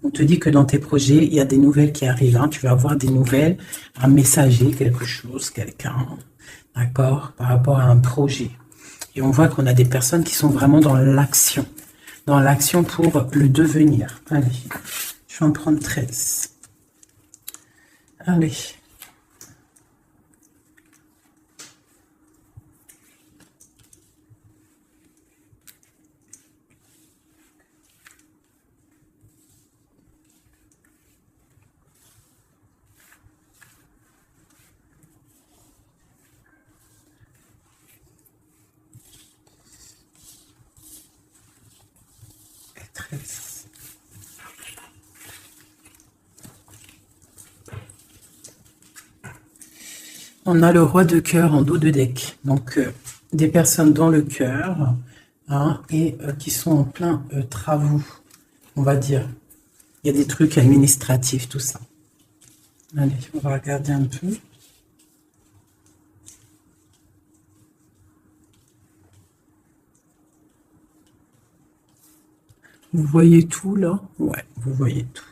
On te dit que dans tes projets, il y a des nouvelles qui arrivent. Hein. Tu vas avoir des nouvelles, un messager, quelque chose, quelqu'un, d'accord, par rapport à un projet. Et on voit qu'on a des personnes qui sont vraiment dans l'action pour le devenir. Allez, je vais en prendre 13. Allez. On a le roi de cœur en dos de deck. Donc, des personnes dans le cœur hein, et qui sont en plein travaux, on va dire. Il y a des trucs administratifs, tout ça. Allez, on va regarder un peu. Vous voyez tout, là? Ouais, vous voyez tout.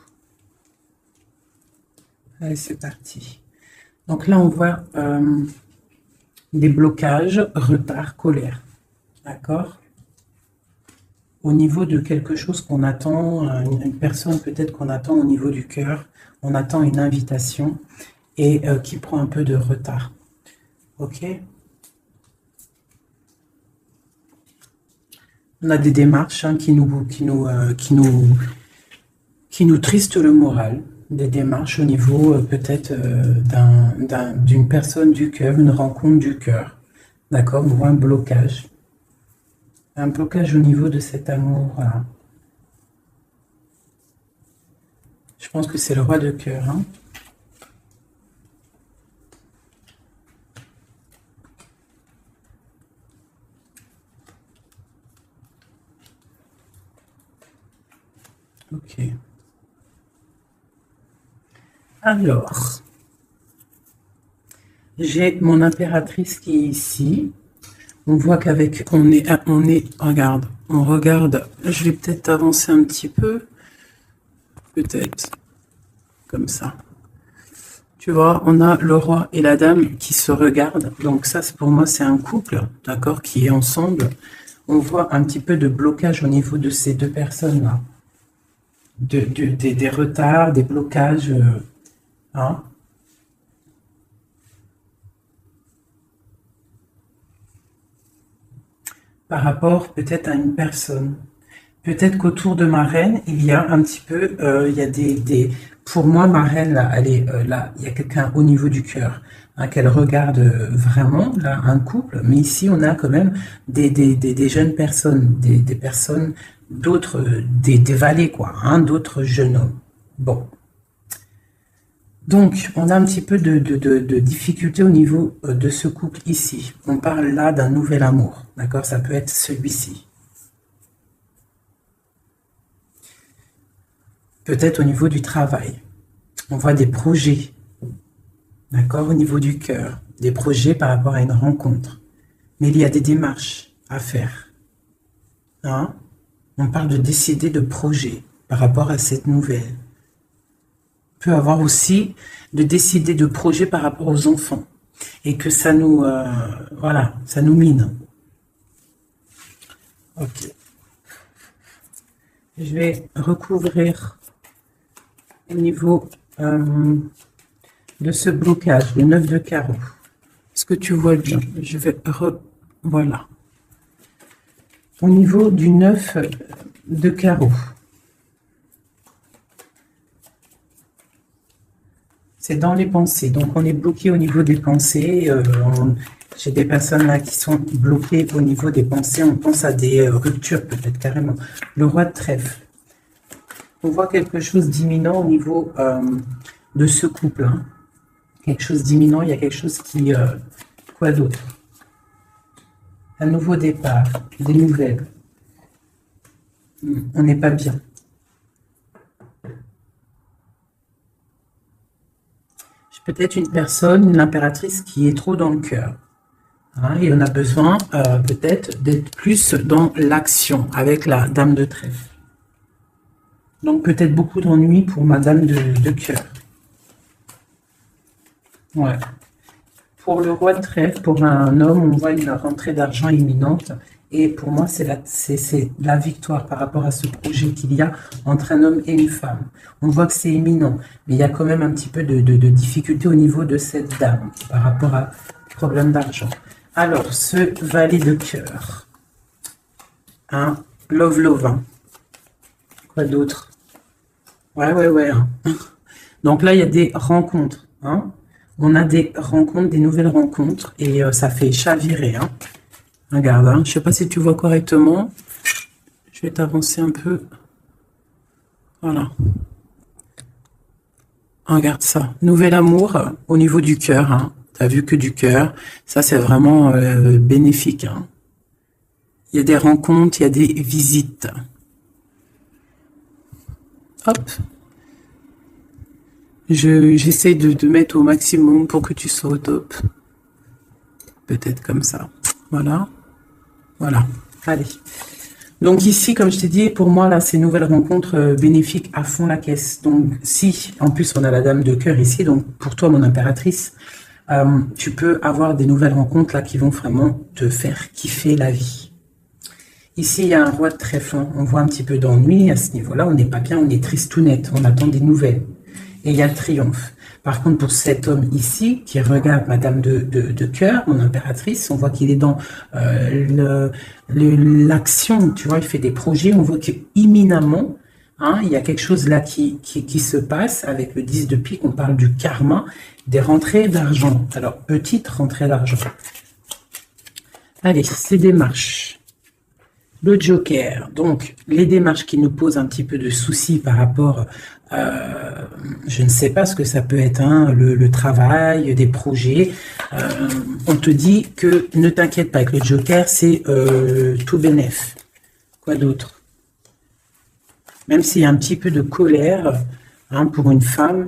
Allez, c'est parti. Donc là, on voit des blocages, retard, colère. D'accord? Au niveau de quelque chose qu'on attend, une personne peut-être qu'on attend au niveau du cœur, on attend une invitation et qui prend un peu de retard. Ok? On a des démarches hein, qui nous tristent le moral. Des démarches au niveau peut-être d'une personne du cœur, une rencontre du cœur. D'accord? On voit un blocage. Un blocage au niveau de cet amour. Voilà. Je pense que c'est le roi de cœur. Hein? Ok. Alors, j'ai mon impératrice qui est ici. On voit qu'avec, regarde, on regarde, je vais peut-être avancer un petit peu, peut-être, comme ça. Tu vois, on a le roi et la dame qui se regardent, donc ça, pour moi, c'est un couple, d'accord, qui est ensemble. On voit un petit peu de blocage au niveau de ces deux personnes-là. Des retards, des blocages, hein. Par rapport peut-être à une personne. Peut-être qu'autour de ma reine, il y a un petit peu, il y a pour moi, ma reine, là, elle est là, il y a quelqu'un au niveau du cœur, hein, qu'elle regarde vraiment, là, un couple, mais ici, on a quand même des jeunes personnes, des personnes, d'autres, des valets, quoi, hein, d'autres jeunes hommes. Bon. Donc, on a un petit peu de difficulté au niveau de ce couple ici. On parle là d'un nouvel amour, d'accord? Ça peut être celui-ci. Peut-être au niveau du travail. On voit des projets, d'accord? Au niveau du cœur. Des projets par rapport à une rencontre. Mais il y a des démarches à faire. Hein? On parle de décider de projets par rapport à cette nouvelle. Peut avoir aussi de décider de projets par rapport aux enfants et que ça nous voilà, ça nous mine. Ok. Je vais recouvrir au niveau de ce blocage, le 9 de carreau. Est-ce que tu vois bien? Je vais voilà. Au niveau du 9 de carreau. C'est dans les pensées. Donc, on est bloqué au niveau des pensées. J'ai des personnes là qui sont bloquées au niveau des pensées. On pense à des ruptures, peut-être carrément. Le roi de trèfle. On voit quelque chose d'imminent au niveau de ce couple. Hein. Quelque chose d'imminent. Il y a quelque chose qui... quoi d'autre? Un nouveau départ. Des nouvelles. On n'est pas bien. Peut-être une personne, l'impératrice qui est trop dans le cœur. Hein, et on a besoin peut-être d'être plus dans l'action avec la dame de trèfle. Donc peut-être beaucoup d'ennuis pour Madame de cœur. Ouais. Pour le roi de trèfle, pour un homme, on voit une rentrée d'argent imminente. Et pour moi, c'est la victoire par rapport à ce projet qu'il y a entre un homme et une femme. On voit que c'est imminent, mais il y a quand même un petit peu de difficulté au niveau de cette dame par rapport à problème d'argent. Alors, ce valet de cœur, hein, love, hein. Quoi d'autre? Ouais. Hein. Donc là, il y a des rencontres, hein. On a des rencontres, des nouvelles rencontres, et ça fait chavirer, hein. Regarde, hein. Je ne sais pas si tu vois correctement. Je vais t'avancer un peu. Voilà. Regarde ça. Nouvel amour au niveau du cœur, hein. Tu as vu que du cœur. Ça, c'est vraiment bénéfique, hein. Il y a des rencontres, il y a des visites. Hop. J'essaie de mettre au maximum pour que tu sois au top. Peut-être comme ça. Voilà. Voilà. Allez. Donc ici, comme je t'ai dit, pour moi, là, c'est une nouvelle rencontre bénéfique à fond la caisse. Donc si, en plus, on a la dame de cœur ici, donc pour toi, mon impératrice, tu peux avoir des nouvelles rencontres là qui vont vraiment te faire kiffer la vie. Ici, il y a un roi de trèfle. On voit un petit peu d'ennui à ce niveau-là. On n'est pas bien, on est triste tout net. On attend des nouvelles. Et il y a le triomphe. Par contre, pour cet homme ici, qui regarde Madame de cœur, mon impératrice, on voit qu'il est dans l'action, tu vois, il fait des projets, on voit qu'imminemment, hein, il y a quelque chose là qui se passe avec le 10 de pique, on parle du karma, des rentrées d'argent. Alors, petite rentrée d'argent. Allez, ces démarches. Le joker, donc les démarches qui nous posent un petit peu de soucis par rapport, je ne sais pas ce que ça peut être, hein, le travail, des projets. On te dit que ne t'inquiète pas avec le joker, c'est tout bénef. Quoi d'autre? Même s'il y a un petit peu de colère, hein, pour une femme,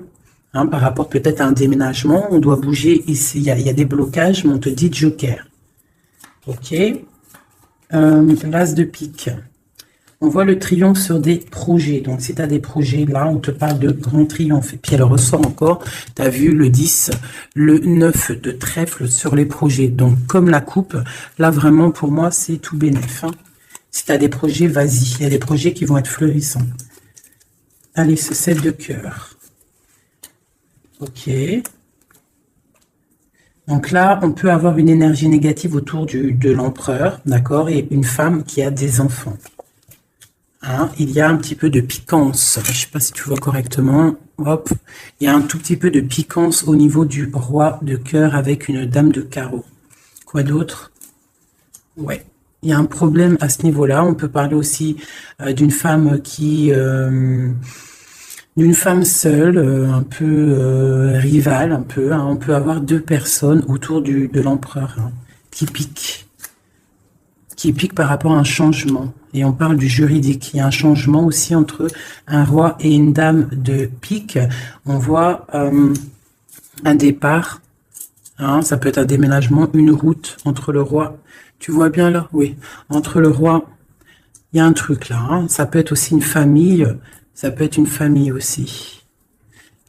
hein, par rapport peut-être à un déménagement, on doit bouger ici, il y a des blocages, mais on te dit joker. Ok. L'as de pique. On voit le triomphe sur des projets. Donc, si tu as des projets, là, on te parle de grand triomphe. Et puis, elle ressort encore, tu as vu le 10, le 9 de trèfle sur les projets. Donc, comme la coupe, là, vraiment, pour moi, c'est tout bénéf. Hein. Si tu as des projets, vas-y. Il y a des projets qui vont être florissants. Allez, ce 7 de cœur. Ok. Donc là, on peut avoir une énergie négative autour de l'empereur, d'accord, et une femme qui a des enfants. Hein, il y a un petit peu de piquance. Je ne sais pas si tu vois correctement. Hop, il y a un tout petit peu de piquance au niveau du roi de cœur avec une dame de carreau. Quoi d'autre? Ouais, il y a un problème à ce niveau-là. On peut parler aussi d'une femme qui... d'une femme seule, un peu rivale, un peu. Hein. On peut avoir deux personnes autour de l'empereur, hein, qui piquent par rapport à un changement. Et on parle du juridique. Il y a un changement aussi entre un roi et une dame de pique. On voit un départ, hein, ça peut être un déménagement, une route entre le roi. Tu vois bien là? Oui. Entre le roi, il y a un truc là. Hein. Ça peut être aussi une famille. Ça peut être une famille aussi.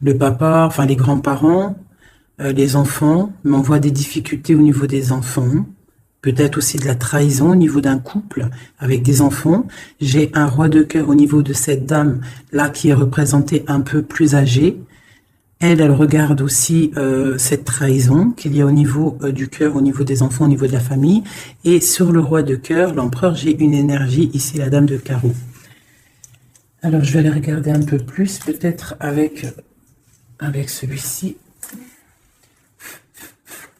Le papa, enfin les grands-parents, les enfants, mais on voit des difficultés au niveau des enfants. Peut-être aussi de la trahison au niveau d'un couple avec des enfants. J'ai un roi de cœur au niveau de cette dame là qui est représentée un peu plus âgée. Elle regarde aussi cette trahison qu'il y a au niveau du cœur, au niveau des enfants, au niveau de la famille. Et sur le roi de cœur, l'empereur, j'ai une énergie ici, la dame de carreau. Alors, je vais aller regarder un peu plus, peut-être avec celui-ci.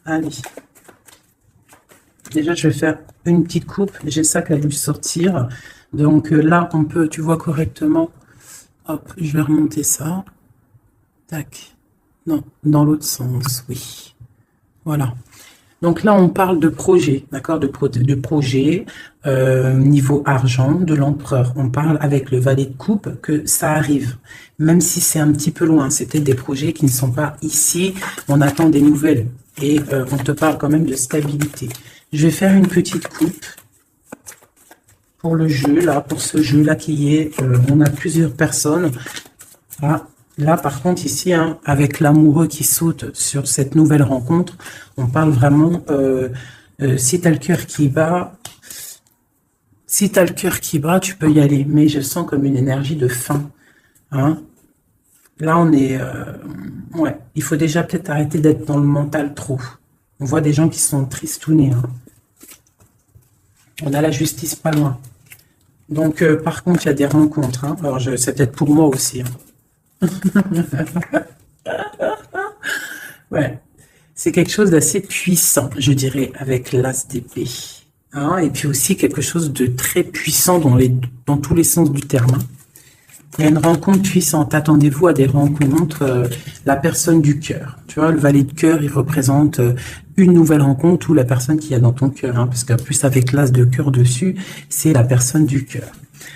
Allez. Déjà, je vais faire une petite coupe. J'ai ça qui a dû sortir. Donc là, on peut, tu vois correctement. Hop, je vais remonter ça. Tac. Non, dans l'autre sens, oui. Voilà. Donc là, on parle de projet, d'accord, de projet, niveau argent, de l'empereur. On parle avec le valet de coupe que ça arrive, même si c'est un petit peu loin. C'était des projets qui ne sont pas ici. On attend des nouvelles et on te parle quand même de stabilité. Je vais faire une petite coupe. pour le jeu, là, pour ce jeu-là qui est, on a plusieurs personnes. Ah, là, par contre, ici, hein, avec l'amoureux qui saute sur cette nouvelle rencontre, on parle vraiment, si tu as le cœur qui bat, tu peux y aller, mais je sens comme une énergie de fin. Hein. Là, on est... ouais, il faut déjà peut-être arrêter d'être dans le mental trop. On voit des gens qui sont tristounés. Hein. On a la justice pas loin. Donc, par contre, il y a des rencontres. Hein. Alors, c'est peut-être pour moi aussi. Hein. Ouais. C'est quelque chose d'assez puissant, je dirais, avec l'as d'épée. Hein. Et puis aussi quelque chose de très puissant dans tous les sens du terme. Hein. Il y a une rencontre puissante. Attendez-vous à des rencontres. La personne du cœur. Tu vois, le valet de cœur, il représente une nouvelle rencontre ou la personne qui est dans ton cœur. Hein, parce qu'en plus, avec l'as de cœur dessus, c'est la personne du cœur.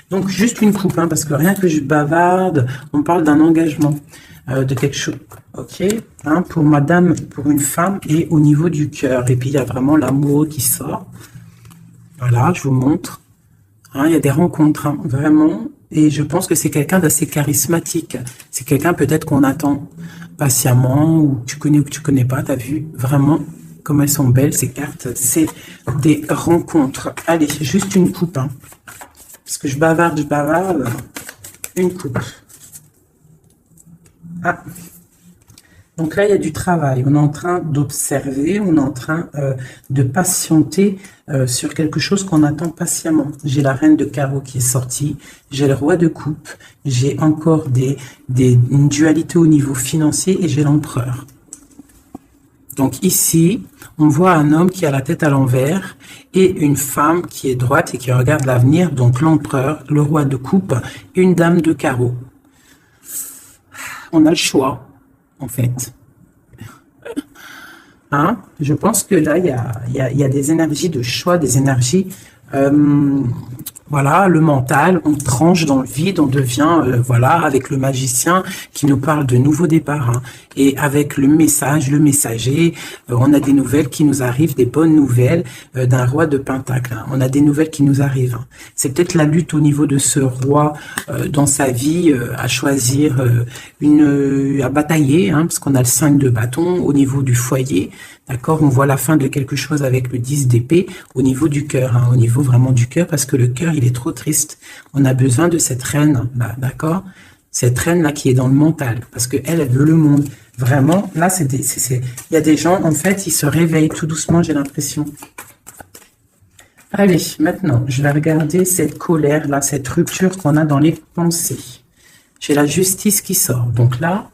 Donc, juste une coupe, hein, parce que rien que je bavarde, on parle d'un engagement, de quelque chose. Ok, hein, pour madame, pour une femme et au niveau du cœur. Et puis, il y a vraiment l'amour qui sort. Voilà, je vous montre. Hein, il y a des rencontres, hein, vraiment. Et je pense que c'est quelqu'un d'assez charismatique. C'est quelqu'un peut-être qu'on attend patiemment, ou tu connais pas, tu as vu vraiment comme elles sont belles, ces cartes. C'est des rencontres. Allez, juste une coupe. Hein. Parce que je bavarde. Une coupe. Ah. Donc là, il y a du travail. On est en train d'observer, on est en train de patienter sur quelque chose qu'on attend patiemment. J'ai la reine de carreau qui est sortie, j'ai le roi de coupe, j'ai encore une dualité au niveau financier et j'ai l'empereur. Donc ici, on voit un homme qui a la tête à l'envers et une femme qui est droite et qui regarde l'avenir. Donc l'empereur, le roi de coupe, une dame de carreau. On a le choix. En fait. Hein? Je pense que là, il y a des énergies de choix, des énergies, voilà, le mental, on tranche dans le vide, on devient, voilà, avec le magicien qui nous parle de nouveaux départs. Hein. Et avec le message, le messager, on a des nouvelles qui nous arrivent, des bonnes nouvelles d'un roi de Pentacle. Hein. On a des nouvelles qui nous arrivent. Hein. C'est peut-être la lutte au niveau de ce roi dans sa vie à choisir, à batailler, hein, parce qu'on a le 5 de bâton au niveau du foyer. D'accord, on voit la fin de quelque chose avec le 10 d'épée au niveau du cœur, hein, au niveau vraiment du cœur, parce que le cœur, il est trop triste. On a besoin de cette reine, là, d'accord? Cette reine-là qui est dans le mental, parce que elle veut le monde. Vraiment, là, il y a des gens, en fait, ils se réveillent tout doucement, j'ai l'impression. Allez, maintenant, je vais regarder cette colère-là, cette rupture qu'on a dans les pensées. J'ai la justice qui sort. Donc là,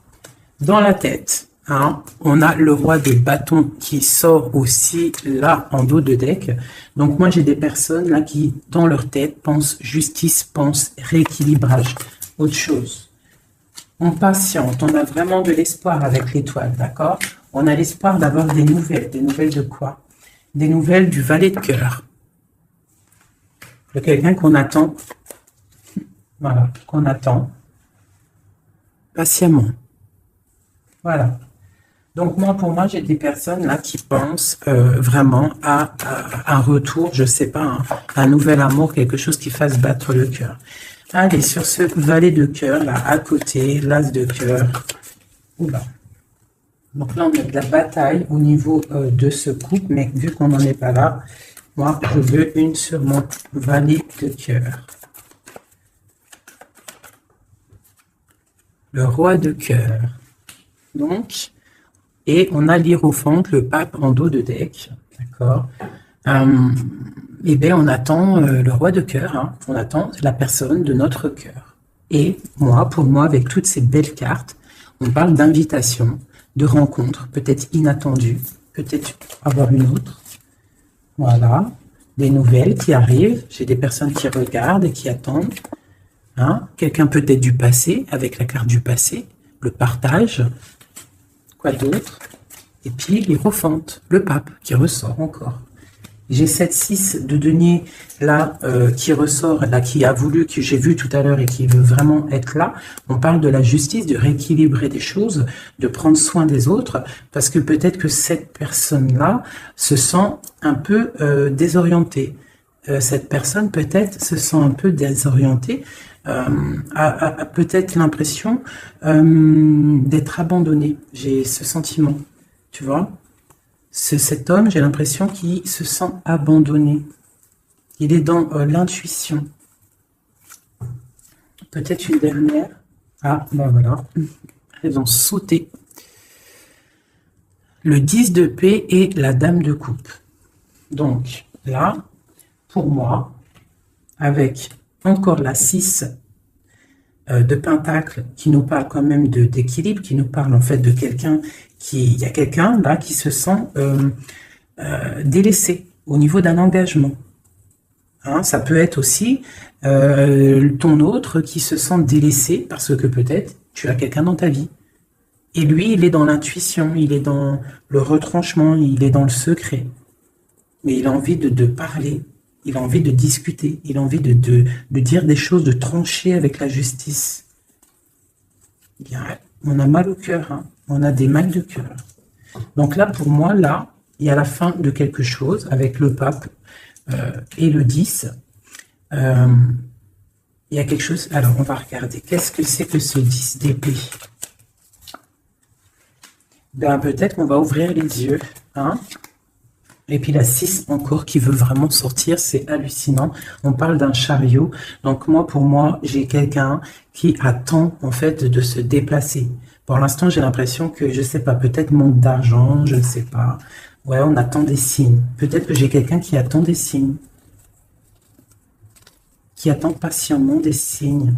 dans la tête, hein, on a le roi de bâton qui sort aussi là en dos de deck. Donc moi j'ai des personnes là qui dans leur tête pensent justice, pensent rééquilibrage, autre chose. On patiente, on a vraiment de l'espoir avec l'étoile, d'accord? On a l'espoir d'avoir des nouvelles de quoi? Des nouvelles du valet de cœur. De quelqu'un qu'on attend, voilà, qu'on attend patiemment. Voilà. Donc moi, pour moi, j'ai des personnes là qui pensent vraiment à un retour, je sais pas, hein, un nouvel amour, quelque chose qui fasse battre le cœur. Allez, sur ce valet de cœur, là, à côté, l'as de cœur. Oula. Donc là, on a de la bataille au niveau de ce couple, mais vu qu'on n'en est pas là, moi, je veux une sur mon valet de cœur. Le roi de cœur. Donc, et on a l'hiérophante, le pape en dos de deck, d'accord. Et bien, on attend le roi de cœur, hein, on attend la personne de notre cœur. Et moi, pour moi, avec toutes ces belles cartes, on parle d'invitation, de rencontre, peut-être inattendue, peut-être avoir une autre. Voilà, des nouvelles qui arrivent, j'ai des personnes qui regardent et qui attendent. Hein, quelqu'un peut-être du passé, avec la carte du passé, le partage. Quoi d'autre? Et puis l'hiérophante, le pape, qui ressort encore. J'ai cette 6 de denier là qui ressort, là qui a voulu, que j'ai vu tout à l'heure et qui veut vraiment être là. On parle de la justice, de rééquilibrer des choses, de prendre soin des autres, parce que peut-être que cette personne-là se sent un peu désorientée. cette personne peut-être se sent un peu désorientée, a peut-être l'impression d'être abandonnée. J'ai ce sentiment, tu vois. Cet homme, j'ai l'impression qu'il se sent abandonné. Il est dans l'intuition. Peut-être une dernière. Ah, ben voilà. Elles ont sauté. Le 10 de paix et la dame de coupe. Donc, là, pour moi, avec encore la 6 de pentacle qui nous parle quand même d'équilibre, qui nous parle en fait de quelqu'un il y a quelqu'un là qui se sent délaissé au niveau d'un engagement. Hein, ça peut être aussi ton autre qui se sent délaissé parce que peut-être tu as quelqu'un dans ta vie. Et lui, il est dans l'intuition, il est dans le retranchement, il est dans le secret. Mais il a envie de parler, il a envie de discuter, il a envie de dire des choses, de trancher avec la justice. Bien, on a mal au cœur, hein. On a des mal de cœur. Donc là, pour moi, là, il y a la fin de quelque chose avec le pape et le 10. Il y a quelque chose... Alors, on va regarder. Qu'est-ce que c'est que ce 10 d'épée? Ben, peut-être qu'on va ouvrir les yeux, hein. Et puis la 6 encore qui veut vraiment sortir, c'est hallucinant. On parle d'un chariot. Donc moi, pour moi, j'ai quelqu'un qui attend en fait de se déplacer. Pour l'instant, j'ai l'impression que, je sais pas, peut-être manque d'argent, je ne sais pas. Ouais, on attend des signes. Peut-être que j'ai quelqu'un qui attend des signes. Qui attend patiemment des signes.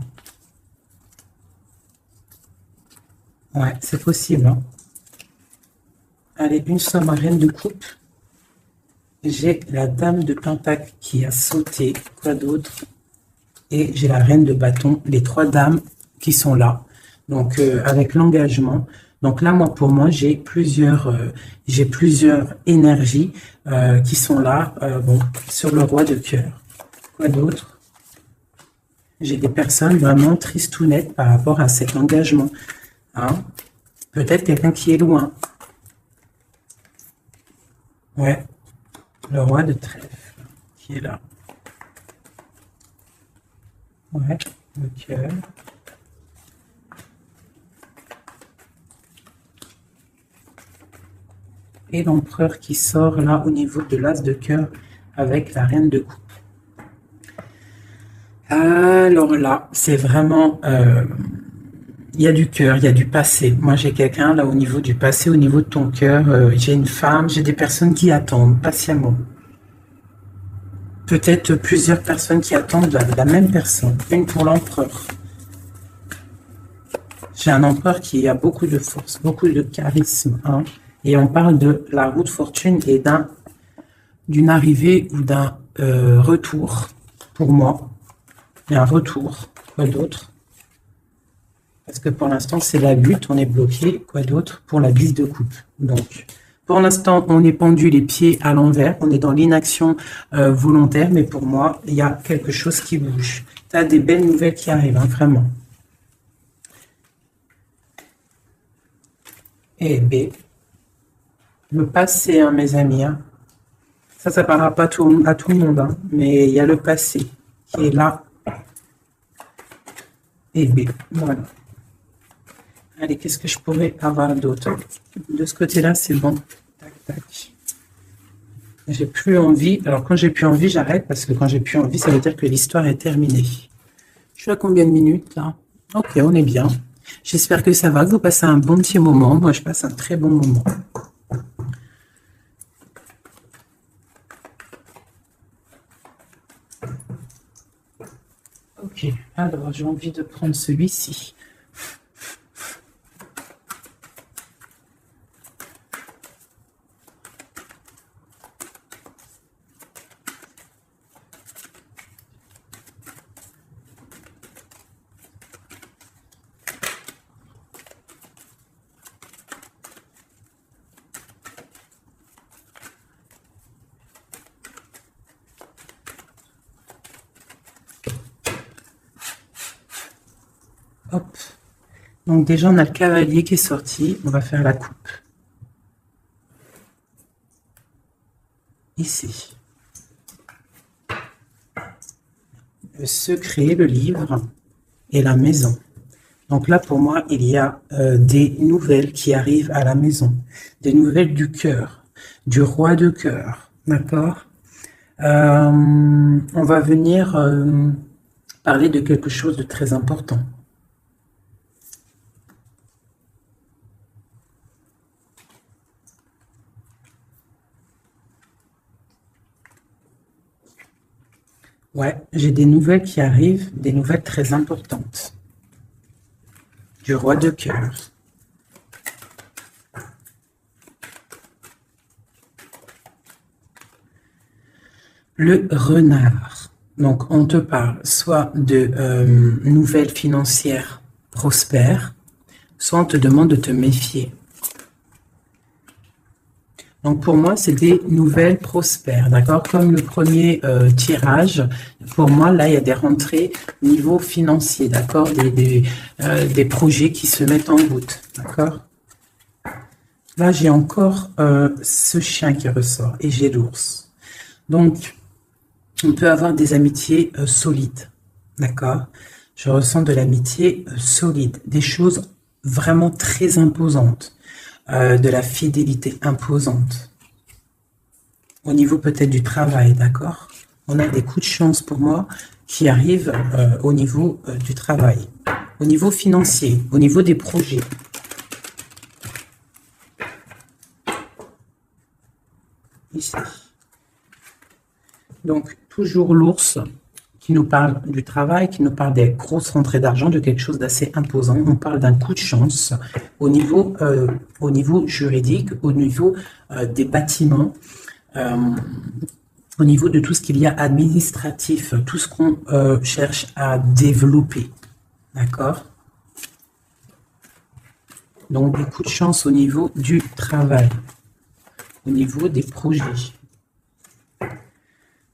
Ouais, c'est possible, hein. Allez, une somme à reine de coupe. J'ai la dame de pentacle qui a sauté, quoi d'autre? Et j'ai la reine de bâton, les 3 dames qui sont là, donc avec l'engagement. Donc là, moi, pour moi, j'ai plusieurs énergies qui sont là, bon, sur le roi de cœur. Quoi d'autre? J'ai des personnes vraiment tristounettes par rapport à cet engagement. Hein? Peut-être quelqu'un qui est loin. Ouais. Le roi de trèfle, qui est là. Ouais, le cœur. Et l'empereur qui sort là au niveau de l'as de cœur avec la reine de coupe. Alors là, c'est vraiment... il y a du cœur, il y a du passé. Moi, j'ai quelqu'un là au niveau du passé, au niveau de ton cœur. J'ai une femme, j'ai des personnes qui attendent patiemment. Peut-être plusieurs personnes qui attendent la même personne. Une pour l'empereur. J'ai un empereur qui a beaucoup de force, beaucoup de charisme. Hein, et on parle de la roue de fortune et d'une arrivée ou d'un retour. Pour moi, il y a un retour. Quoi d'autre? Parce que pour l'instant, c'est la lutte, on est bloqué. Quoi d'autre? Pour la bise de coupe. Donc, pour l'instant, on est pendu les pieds à l'envers. On est dans l'inaction volontaire. Mais pour moi, il y a quelque chose qui bouge. Tu as des belles nouvelles qui arrivent, hein, vraiment. Et B. Le passé, hein, mes amis. Hein. Ça parlera pas à tout le monde. Hein, mais il y a le passé qui est là. Et B. Voilà. Allez, qu'est-ce que je pourrais avoir d'autre? De ce côté-là, c'est bon. Tac, tac. J'ai plus envie. Alors, quand j'ai plus envie, j'arrête. Parce que quand j'ai plus envie, ça veut dire que l'histoire est terminée. Je suis à combien de minutes, là? Ok, on est bien. J'espère que ça va, que vous passez un bon petit moment. Moi, je passe un très bon moment. Ok, alors j'ai envie de prendre celui-ci. Hop. Donc déjà, on a le cavalier qui est sorti. On va faire la coupe. Ici. le secret, le livre et la maison. Donc là, pour moi, il y a des nouvelles qui arrivent à la maison, des nouvelles du cœur, du roi de cœur, d'accord? On va venir parler de quelque chose de très important. Ouais, j'ai des nouvelles qui arrivent, des nouvelles très importantes. Du roi de cœur. Le renard. Donc, on te parle soit de nouvelles financières prospères, soit on te demande de te méfier. Donc, pour moi, c'est des nouvelles prospères, d'accord? Comme le premier tirage, pour moi, là, il y a des rentrées niveau financier, d'accord? Des projets qui se mettent en route, d'accord? Là, j'ai encore ce chien qui ressort et j'ai l'ours. Donc, on peut avoir des amitiés solides, d'accord? Je ressens de l'amitié solide, des choses vraiment très imposantes. De la fidélité imposante. Au niveau peut-être du travail, d'accord? On a des coups de chance pour moi qui arrivent au niveau du travail, au niveau financier, au niveau des projets. Ici. Donc, toujours l'ours qui nous parle du travail, qui nous parle des grosses rentrées d'argent, de quelque chose d'assez imposant. On parle d'un coup de chance au niveau juridique, au niveau des bâtiments, au niveau de tout ce qu'il y a administratif, tout ce qu'on cherche à développer. D'accord? Donc, des coups de chance au niveau du travail, au niveau des projets.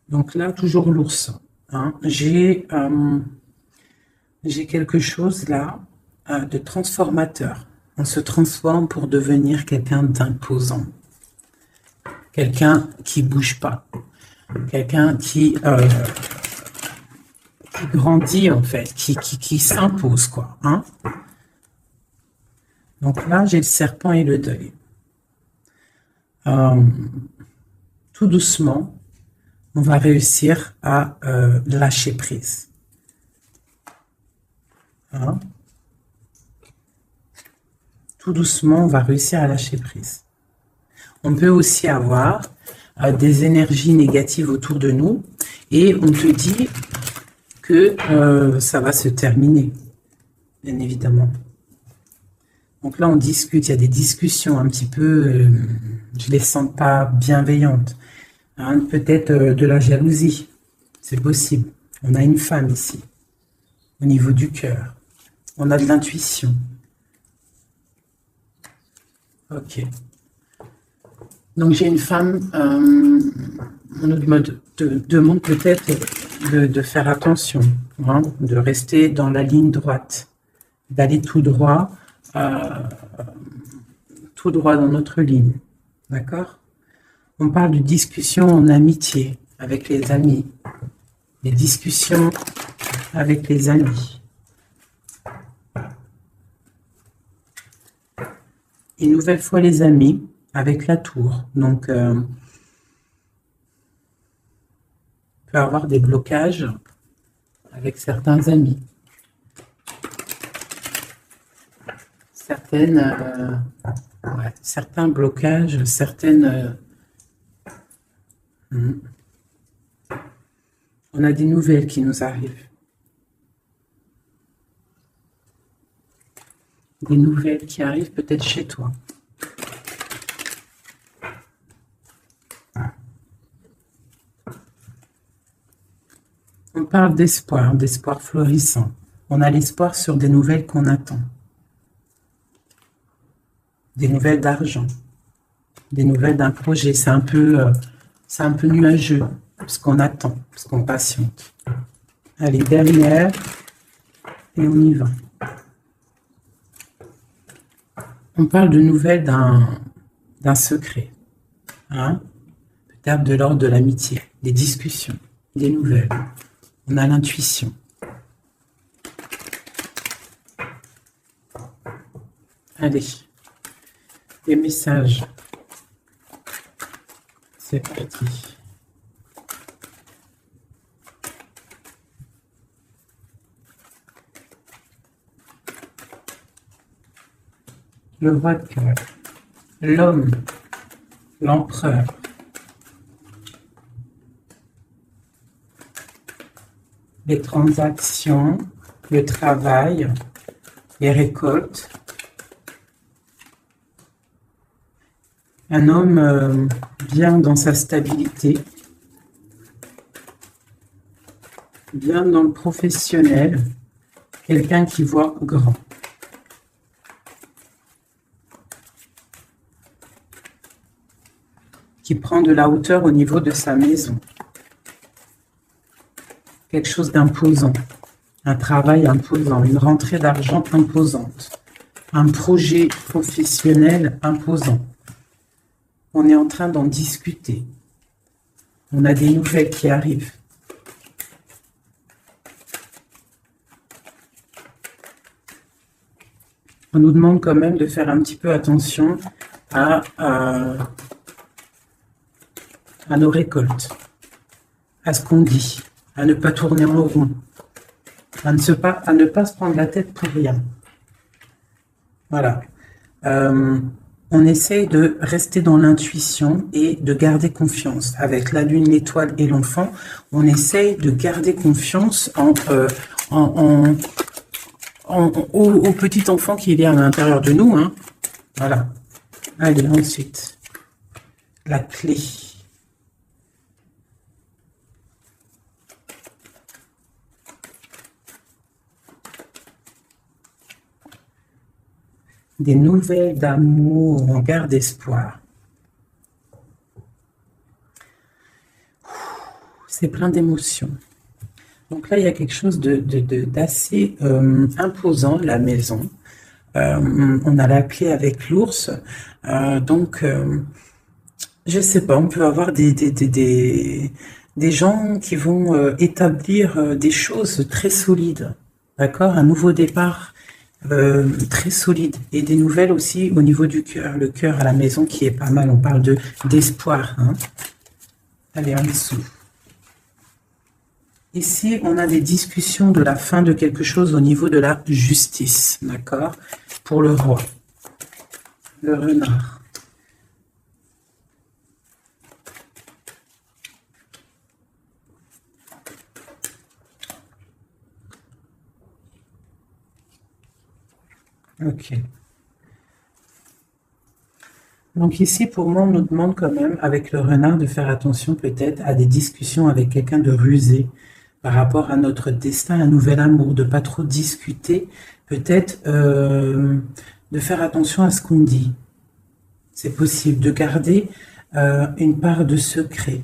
Donc là, toujours l'ours. Hein, j'ai quelque chose là de transformateur. On se transforme pour devenir quelqu'un d'imposant. Quelqu'un qui bouge pas. Quelqu'un qui grandit en fait, qui s'impose quoi. Hein. Donc là, j'ai le serpent et le deuil. Tout doucement, on va réussir à lâcher prise. Hein? Tout doucement, on va réussir à lâcher prise. On peut aussi avoir des énergies négatives autour de nous et on te dit que ça va se terminer, bien évidemment. Donc là, on discute, il y a des discussions un petit peu, je les sens pas bienveillantes. Hein, peut-être de la jalousie, c'est possible. On a une femme ici, au niveau du cœur. On a de l'intuition. Ok. Donc j'ai une femme, on me demande peut-être de faire attention, hein, de rester dans la ligne droite, d'aller tout droit dans notre ligne. D'accord ? On parle de discussions en amitié avec les amis, des discussions avec les amis. Une nouvelle fois les amis avec la tour. Donc, on peut avoir des blocages avec certains amis. Certains blocages, certaines... On a des nouvelles qui nous arrivent. Des nouvelles qui arrivent peut-être chez toi. On parle d'espoir, d'espoir florissant. On a l'espoir sur des nouvelles qu'on attend. Des nouvelles d'argent. Des nouvelles d'un projet. C'est un peu nuageux, parce qu'on attend, parce qu'on patiente. Allez, dernière, et on y va. On parle de nouvelles d'un secret. Hein? Peut-être de l'ordre de l'amitié, des discussions, des nouvelles. On a l'intuition. Allez, les messages. C'est parti. Le roi de cœur, l'homme, l'empereur, les transactions, le travail, les récoltes. Un homme bien dans sa stabilité, bien dans le professionnel, quelqu'un qui voit grand. Qui prend de la hauteur au niveau de sa maison. Quelque chose d'imposant, un travail imposant, une rentrée d'argent imposante, un projet professionnel imposant. On est en train d'en discuter. On a des nouvelles qui arrivent. On nous demande quand même de faire un petit peu attention à nos récoltes, à ce qu'on dit, à ne pas tourner en rond, à ne pas se prendre la tête pour rien. Voilà. On essaye de rester dans l'intuition et de garder confiance. Avec la lune, l'étoile et l'enfant, on essaye de garder confiance au petit enfant qui est à l'intérieur de nous. Hein. Voilà. Allez, ensuite, la clé. Des nouvelles d'amour, on garde espoir. C'est plein d'émotions. Donc là, il y a quelque chose d'assez imposant, la maison. On a la clé avec l'ours. Donc, je sais pas, on peut avoir des gens qui vont établir des choses très solides. D'accord? Un nouveau départ. Très solide et des nouvelles aussi au niveau du cœur, le cœur à la maison qui est pas mal, on parle d'espoir. Hein. Allez, en dessous. Ici, on a des discussions de la fin de quelque chose au niveau de la justice, d'accord? Pour le roi, le renard. Ok. Donc ici, pour moi, on nous demande quand même, avec le renard, de faire attention peut-être à des discussions avec quelqu'un de rusé par rapport à notre destin, un nouvel amour, de pas trop discuter, peut-être de faire attention à ce qu'on dit. C'est possible de garder une part de secret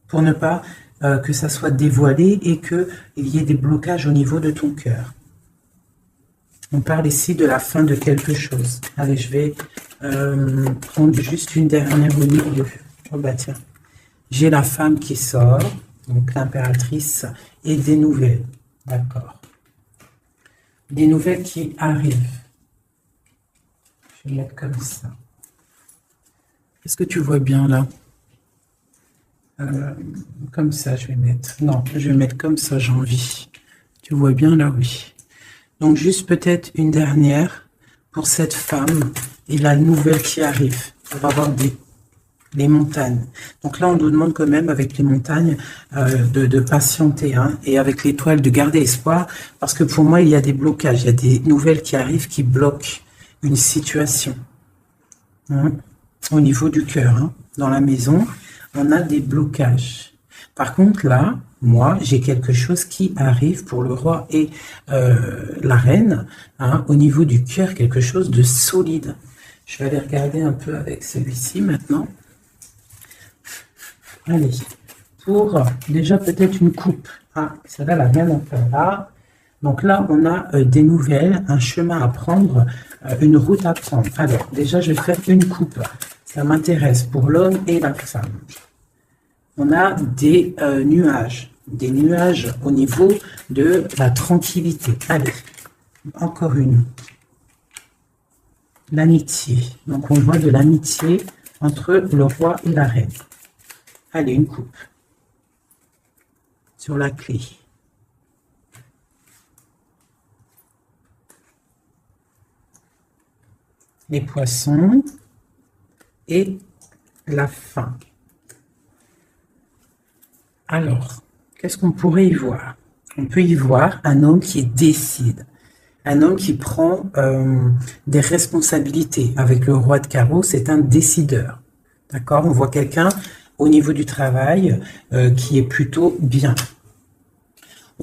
pour ne pas que ça soit dévoilé et qu'il y ait des blocages au niveau de ton cœur. On parle ici de la fin de quelque chose. Allez, je vais prendre juste une dernière au milieu. Oh bah tiens, j'ai la femme qui sort, donc l'impératrice, et des nouvelles. D'accord. Des nouvelles qui arrivent. Je vais mettre comme ça. Est-ce que tu vois bien là? Comme ça, je vais mettre. Non, je vais mettre comme ça, j'ai envie. Tu vois bien là, oui. Donc, juste peut-être une dernière pour cette femme et la nouvelle qui arrive. On va voir les montagnes. Donc là, on nous demande quand même, avec les montagnes, de patienter. Hein, et avec l'étoile, de garder espoir. Parce que pour moi, il y a des blocages. Il y a des nouvelles qui arrivent qui bloquent une situation. Hein, au niveau du cœur. Hein, dans la maison, on a des blocages. Par contre, là, moi, j'ai quelque chose qui arrive pour le roi et la reine, hein, au niveau du cœur, quelque chose de solide. Je vais aller regarder un peu avec celui-ci maintenant. Allez, pour déjà peut-être une coupe. Ah, ça va la même affaire là. Donc là, on a des nouvelles, un chemin à prendre, une route à prendre. Alors, déjà, je vais faire une coupe. Ça m'intéresse pour l'homme et la femme. On a des nuages. des nuages au niveau de la tranquillité. Allez, encore une. L'amitié. Donc, on voit de l'amitié entre le roi et la reine. Allez, une coupe. Sur la clé. Les poissons et la fin. Alors, qu'est-ce qu'on pourrait y voir? On peut y voir un homme qui décide, un homme qui prend des responsabilités. Avec le roi de carreau, c'est un décideur. D'accord? On voit quelqu'un au niveau du travail qui est plutôt bien.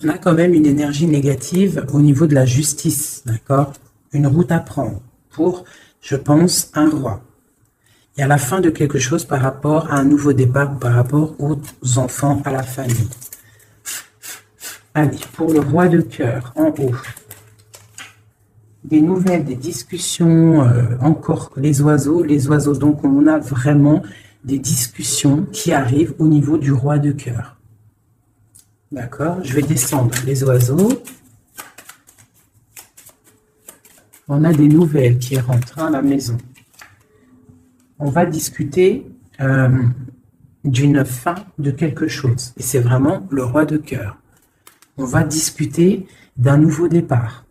On a quand même une énergie négative au niveau de la justice. D'accord? Une route à prendre pour, je pense, un roi. Et à la fin de quelque chose par rapport à un nouveau départ ou par rapport aux enfants, à la famille. Allez, pour le roi de cœur, en haut. Des nouvelles, des discussions, encore les oiseaux. Donc on a vraiment des discussions qui arrivent au niveau du roi de cœur. D'accord? Je vais descendre les oiseaux. On a des nouvelles qui rentrent à la maison. On va discuter d'une fin de quelque chose. Et c'est vraiment le roi de cœur. On va discuter d'un nouveau départ.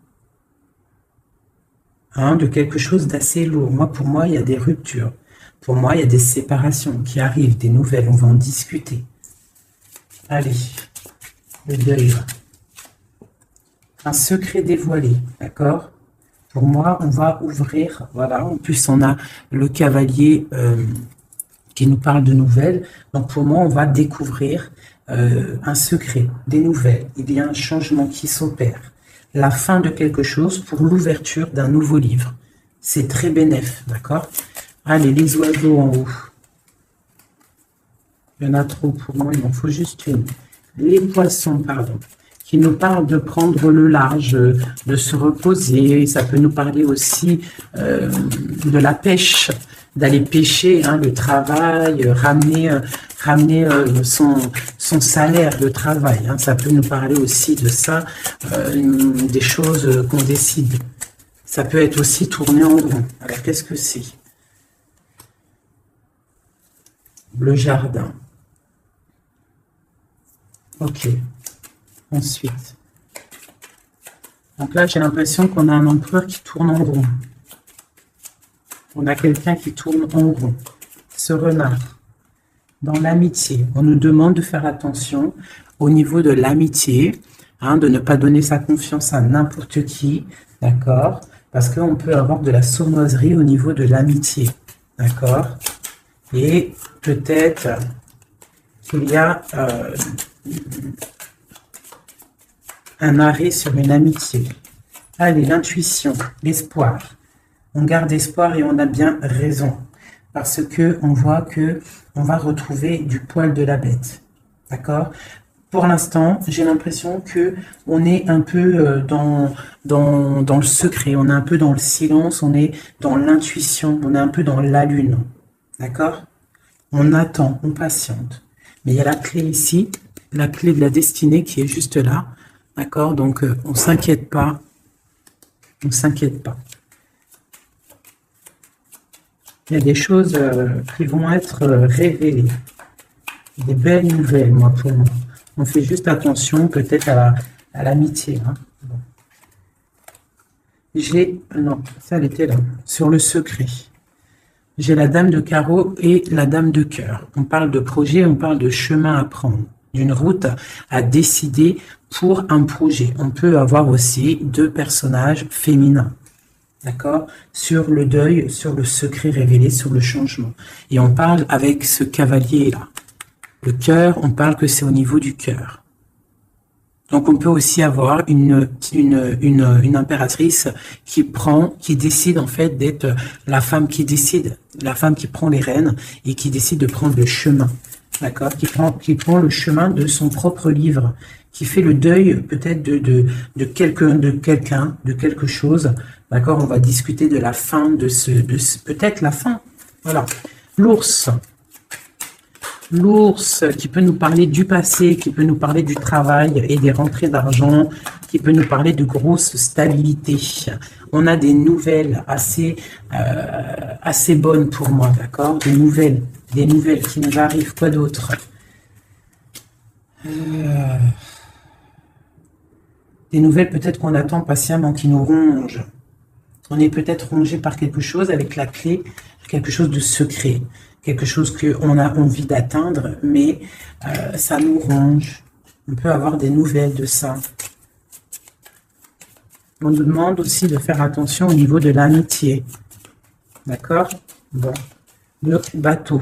De quelque chose d'assez lourd. Pour moi, il y a des ruptures. Pour moi, il y a des séparations qui arrivent, des nouvelles. On va en discuter. Allez, le deuil. Un secret dévoilé, d'accord? Pour moi, on va ouvrir, voilà. En plus, on a le cavalier qui nous parle de nouvelles. Donc, pour moi, on va découvrir un secret, des nouvelles. Il y a un changement qui s'opère. La fin de quelque chose pour l'ouverture d'un nouveau livre. C'est très bénéfique, d'accord? Allez, les oiseaux en haut. Il y en a trop pour moi, il m'en faut juste une. Les poissons, pardon, qui nous parlent de prendre le large, de se reposer. Ça peut nous parler aussi de la pêche, d'aller pêcher, le travail, ramener son salaire de travail. Ça peut nous parler aussi de ça, des choses qu'on décide. Ça peut être aussi tourné en rond. Alors, qu'est-ce que c'est? Le jardin. Ok. Ensuite. Donc là, j'ai l'impression qu'on a un empereur qui tourne en rond. On a quelqu'un qui tourne en rond. Ce renard. Dans l'amitié, on nous demande de faire attention au niveau de l'amitié, de ne pas donner sa confiance à n'importe qui, d'accord? Parce qu'on peut avoir de la sournoiserie au niveau de l'amitié, d'accord? Et peut-être qu'il y a un arrêt sur une amitié. Allez, l'intuition, l'espoir. On garde espoir et on a bien raison. Parce que on voit que on va retrouver du poil de la bête. D'accord? Pour l'instant, j'ai l'impression que on est un peu dans le secret, on est un peu dans le silence, on est dans l'intuition, on est un peu dans la lune. D'accord? On attend, on patiente. Mais il y a la clé ici, la clé de la destinée qui est juste là. D'accord? Donc, on ne s'inquiète pas. On ne s'inquiète pas. Il y a des choses qui vont être révélées. Des belles nouvelles, moi, pour moi. On fait juste attention, peut-être, à l'amitié. Bon. Non, ça, elle était là. Sur le secret. J'ai la dame de carreau et la dame de cœur. On parle de projet, on parle de chemin à prendre. D'une route à décider pour un projet. On peut avoir aussi 2 personnages féminins. D'accord? Sur le deuil, sur le secret révélé, sur le changement. Et on parle avec ce cavalier-là. Le cœur, on parle que c'est au niveau du cœur. Donc on peut aussi avoir une impératrice qui décide en fait d'être la femme qui décide, la femme qui prend les rênes et qui décide de prendre le chemin. D'accord? Qui prend le chemin de son propre livre, qui fait le deuil peut-être de quelque chose. D'accord? On va discuter de la fin, peut-être la fin. Voilà. L'ours. L'ours qui peut nous parler du passé, qui peut nous parler du travail et des rentrées d'argent, qui peut nous parler de grosse stabilité. On a des nouvelles assez bonnes pour moi, d'accord? Des nouvelles qui nous arrivent. Quoi d'autre? Des nouvelles peut-être qu'on attend patiemment, qui nous rongent. On est peut-être rongé par quelque chose avec la clé, quelque chose de secret. Quelque chose qu'on a envie d'atteindre, mais ça nous ronge. On peut avoir des nouvelles de ça. On nous demande aussi de faire attention au niveau de l'amitié. D'accord? Bon. Le bateau.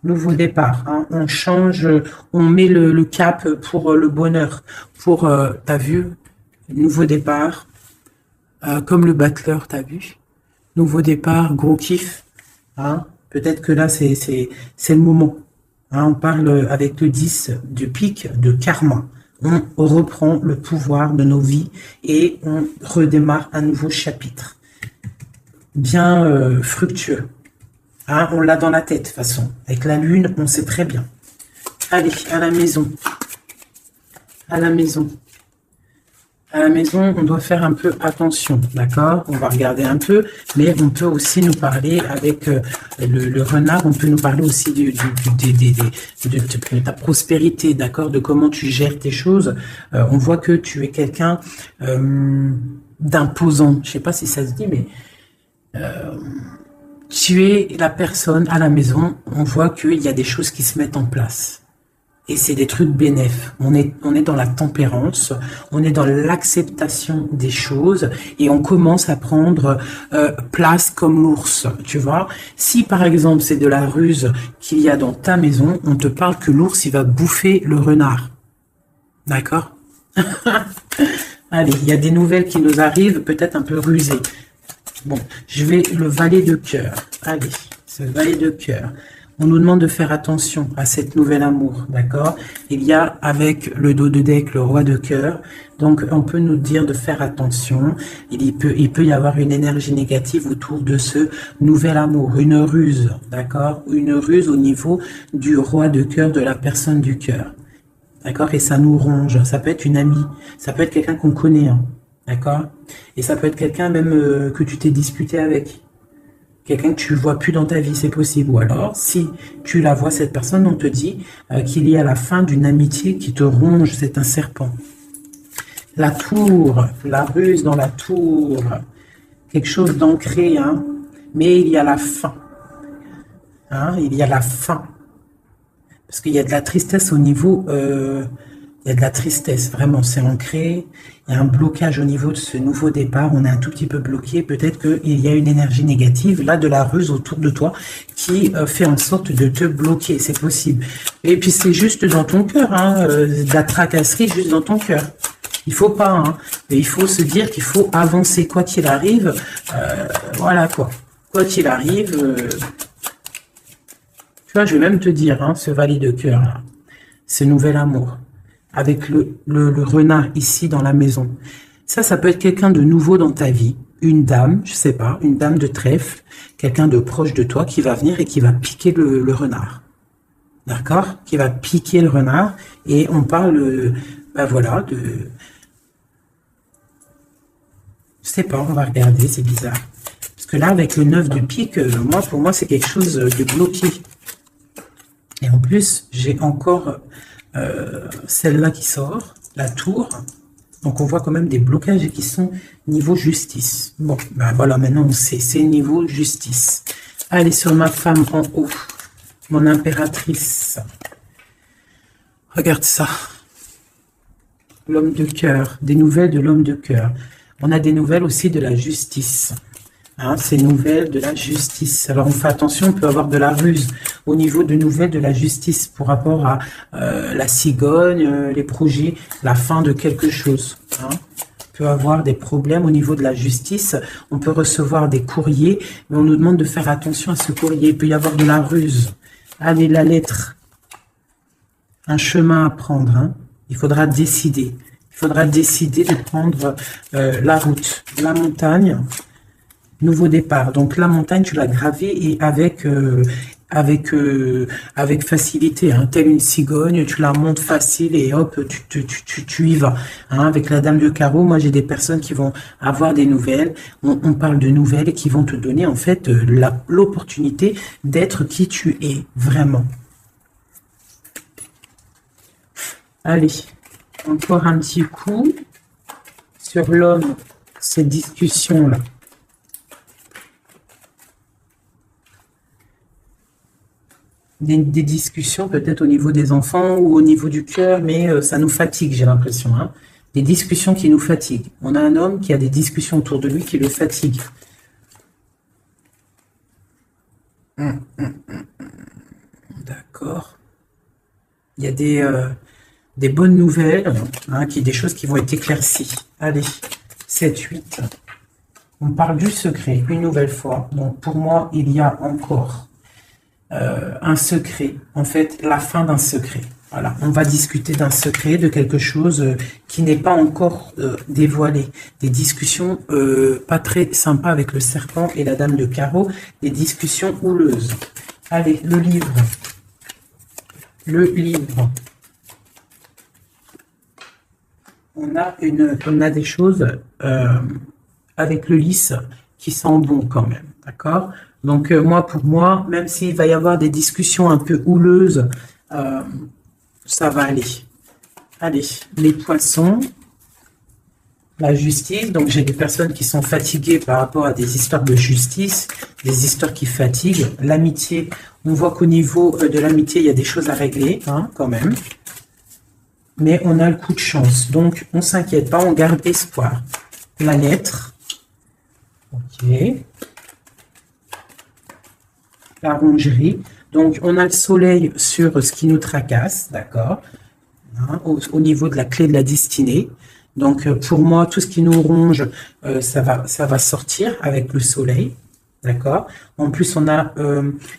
Nouveau départ. Hein. On change, on met le cap pour le bonheur. Pour, t'as vu? Nouveau départ. Comme le battleur, t'as vu? Nouveau départ, gros kiff. Hein? Peut-être que là, c'est le moment. Hein, on parle avec le 10 du pic de karma. On reprend le pouvoir de nos vies et on redémarre un nouveau chapitre. Bien fructueux. Hein, on l'a dans la tête, de toute façon. Avec la lune, on sait très bien. Allez, à la maison. À la maison. À la maison, on doit faire un peu attention, d'accord? On va regarder un peu, mais on peut aussi nous parler avec le renard, on peut nous parler aussi de ta prospérité, d'accord? De comment tu gères tes choses. On voit que tu es quelqu'un d'imposant. Je sais pas si ça se dit, mais tu es la personne à la maison. On voit qu'il y a des choses qui se mettent en place. Et c'est des trucs bénéfiques. On est dans la tempérance, on est dans l'acceptation des choses et on commence à prendre place comme l'ours, tu vois. Si par exemple c'est de la ruse qu'il y a dans ta maison, on te parle que l'ours il va bouffer le renard. D'accord? Allez, il y a des nouvelles qui nous arrivent, peut-être un peu rusées. Bon, je vais le valet de cœur. Allez, ce valet de cœur. On nous demande de faire attention à cette nouvelle amour, d'accord? Il y a avec le dos de deck le roi de cœur, donc on peut nous dire de faire attention. Il peut y avoir une énergie négative autour de ce nouvel amour, une ruse, d'accord? Une ruse au niveau du roi de cœur, de la personne du cœur, d'accord? Et ça nous ronge, ça peut être une amie, ça peut être quelqu'un qu'on connaît, hein, d'accord? Et ça peut être quelqu'un même que tu t'es disputé avec. Quelqu'un que tu ne vois plus dans ta vie, c'est possible. Ou alors, si tu la vois, cette personne, on te dit qu'il y a la fin d'une amitié qui te ronge, c'est un serpent. La tour, la ruse dans la tour, quelque chose d'ancré, hein, mais il y a la fin. Hein, il y a la fin. Parce qu'il y a de la tristesse au niveau... il y a de la tristesse, vraiment, c'est ancré. Il y a un blocage au niveau de ce nouveau départ. On est un tout petit peu bloqué. Peut-être qu'il y a une énergie négative, là, de la ruse autour de toi, qui fait en sorte de te bloquer. C'est possible. Et puis, c'est juste dans ton cœur, hein, de la tracasserie juste dans ton cœur. Il faut pas, hein. Mais il faut se dire qu'il faut avancer, quoi qu'il arrive. Voilà, quoi. Quoi qu'il arrive... tu vois, je vais même te dire, hein, ce valet de cœur, là, ce nouvel amour. Avec le renard ici dans la maison. Ça peut être quelqu'un de nouveau dans ta vie. Une dame, je sais pas, une dame de trèfle, quelqu'un de proche de toi qui va venir et qui va piquer le renard. D'accord? Qui va piquer le renard. Et on parle, ben voilà, de... Je sais pas, on va regarder, c'est bizarre. Parce que là, avec le 9 de pique, pour moi, c'est quelque chose de bloqué. Et en plus, j'ai encore... celle-là qui sort, la tour. Donc on voit quand même des blocages qui sont niveau justice. Bon, ben voilà, maintenant on sait, c'est niveau justice. Allez, sur ma femme en haut, mon impératrice. Regarde ça. L'homme de cœur, des nouvelles de l'homme de cœur. On a des nouvelles aussi de la justice. Hein, ces nouvelles de la justice. Alors on fait attention, on peut avoir de la ruse au niveau de nouvelles de la justice pour rapport à la cigogne, les projets, la fin de quelque chose. Hein. On peut avoir des problèmes au niveau de la justice, on peut recevoir des courriers, mais on nous demande de faire attention à ce courrier. Il peut y avoir de la ruse. Allez, la lettre. Un chemin à prendre. Hein. Il faudra décider. Il faudra décider de prendre la route, la montagne. Nouveau départ. Donc la montagne, tu l'as gravée et avec avec facilité, hein. Telle une cigogne, tu la montes facile et hop, tu y vas. Hein. Avec la dame de carreau, moi j'ai des personnes qui vont avoir des nouvelles, on parle de nouvelles et qui vont te donner en fait l'opportunité d'être qui tu es vraiment. Allez, encore un petit coup sur l'homme, cette discussion-là. Des discussions peut-être au niveau des enfants ou au niveau du cœur, mais ça nous fatigue, j'ai l'impression. Hein. Des discussions qui nous fatiguent. On a un homme qui a des discussions autour de lui qui le fatiguent. D'accord. Il y a des bonnes nouvelles, hein, des choses qui vont être éclaircies. Allez, 7, 8. On parle du secret, une nouvelle fois. Donc pour moi, il y a encore un secret, en fait, la fin d'un secret. Voilà, on va discuter d'un secret, de quelque chose qui n'est pas encore dévoilé. Des discussions pas très sympas avec le serpent et la dame de carreau, des discussions houleuses. Allez, le livre. Le livre. On a des choses avec le lys qui sent bon quand même, d'accord? Donc moi, pour moi, même s'il va y avoir des discussions un peu houleuses, ça va aller. Allez, les poissons, la justice. Donc j'ai des personnes qui sont fatiguées par rapport à des histoires de justice, des histoires qui fatiguent. L'amitié, on voit qu'au niveau de l'amitié, il y a des choses à régler, hein, quand même. Mais on a le coup de chance. Donc on ne s'inquiète pas, on garde espoir. La lettre. Ok. La rongerie. Donc, on a le soleil sur ce qui nous tracasse, d'accord, hein, au niveau de la clé de la destinée. Donc, pour moi, tout ce qui nous ronge, ça va sortir avec le soleil, d'accord. En plus, on a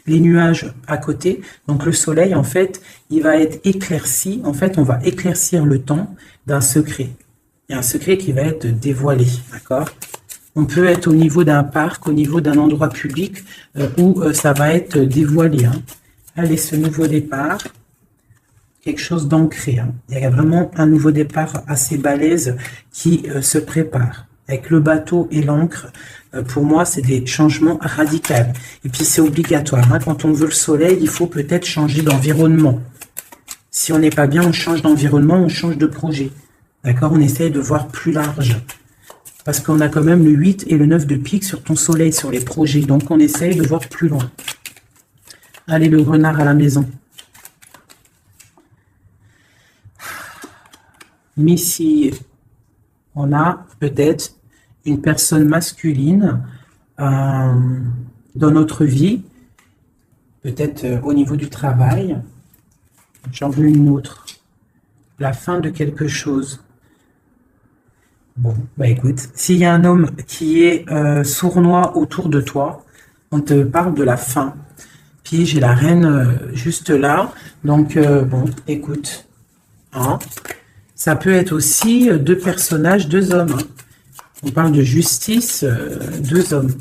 les nuages à côté. Donc, le soleil, en fait, il va être éclairci. En fait, on va éclaircir le temps d'un secret. Il y a un secret qui va être dévoilé, d'accord. On peut être au niveau d'un parc, au niveau d'un endroit public où ça va être dévoilé. Hein. Allez, ce nouveau départ, quelque chose d'ancré. Hein. Il y a vraiment un nouveau départ assez balèze qui se prépare. Avec le bateau et l'encre, pour moi, c'est des changements radicaux. Et puis, c'est obligatoire. Hein. Quand on veut le soleil, il faut peut-être changer d'environnement. Si on n'est pas bien, on change d'environnement, on change de projet. D'accord? On essaye de voir plus large. Parce qu'on a quand même le 8 et le 9 de pique sur ton soleil, sur les projets. Donc, on essaye de voir plus loin. Allez, le renard à la maison. Mais si on a peut-être une personne masculine dans notre vie, peut-être au niveau du travail, j'en veux une autre. La fin de quelque chose. Bon, bah écoute, s'il y a un homme qui est sournois autour de toi, on te parle de la fin. Puis j'ai la reine juste là, donc bon, écoute, hein, ça peut être aussi deux personnages, deux hommes. Hein. On parle de justice, deux hommes.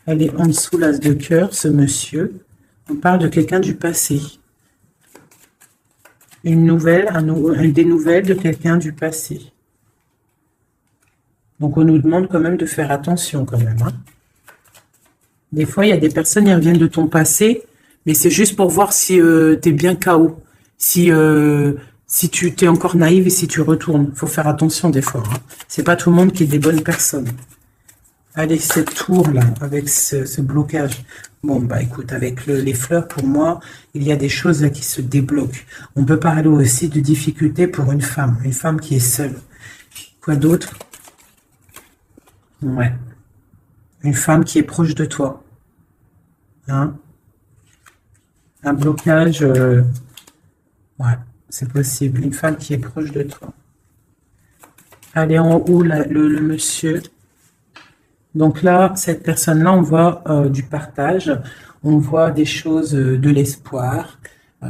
Elle est en dessous l'as de cœur, ce monsieur. On parle de quelqu'un du passé. Une nouvelle, des nouvelles de quelqu'un du passé. Donc, on nous demande quand même de faire attention quand même. Hein. Des fois, il y a des personnes qui reviennent de ton passé, mais c'est juste pour voir si tu es bien KO. Si tu t'es encore naïve et si tu retournes. Il faut faire attention des fois. Hein. C'est pas tout le monde qui est des bonnes personnes. Allez, cette tour-là, avec ce blocage. Bon, bah écoute, avec les fleurs, pour moi, il y a des choses là qui se débloquent. On peut parler aussi de difficultés pour une femme qui est seule. Quoi d'autre? Ouais. Une femme qui est proche de toi. Hein? Un blocage, ouais, c'est possible. Une femme qui est proche de toi. Allez, en haut, là, le monsieur... Donc là, cette personne-là, on voit du partage, on voit des choses, de l'espoir.